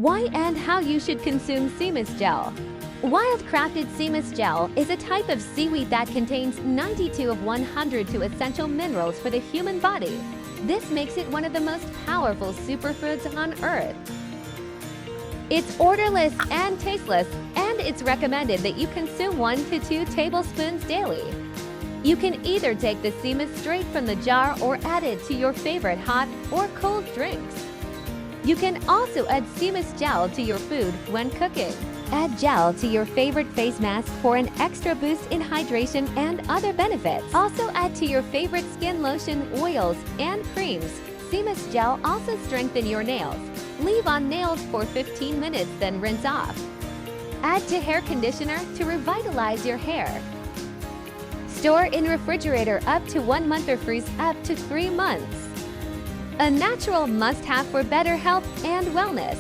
Why and how you should consume Seamoss Gel. Wild-crafted Seamoss Gel is a type of seaweed that contains 92 of 102 essential minerals for the human body. This makes it one of the most powerful superfoods on Earth. It's odorless and tasteless, and it's recommended that you consume 1 to 2 tablespoons daily. You can either take the Seamoss straight from the jar or add it to your favorite hot or cold drinks. You can also add Seamoss Gel to your food when cooking. Add gel to your favorite face mask for an extra boost in hydration and other benefits. Also add to your favorite skin lotion, oils, and creams. Seamoss Gel also strengthens your nails. Leave on nails for 15 minutes, then rinse off. Add to hair conditioner to revitalize your hair. Store in refrigerator up to 1 month or freeze up to 3 months. A natural must-have for better health and wellness.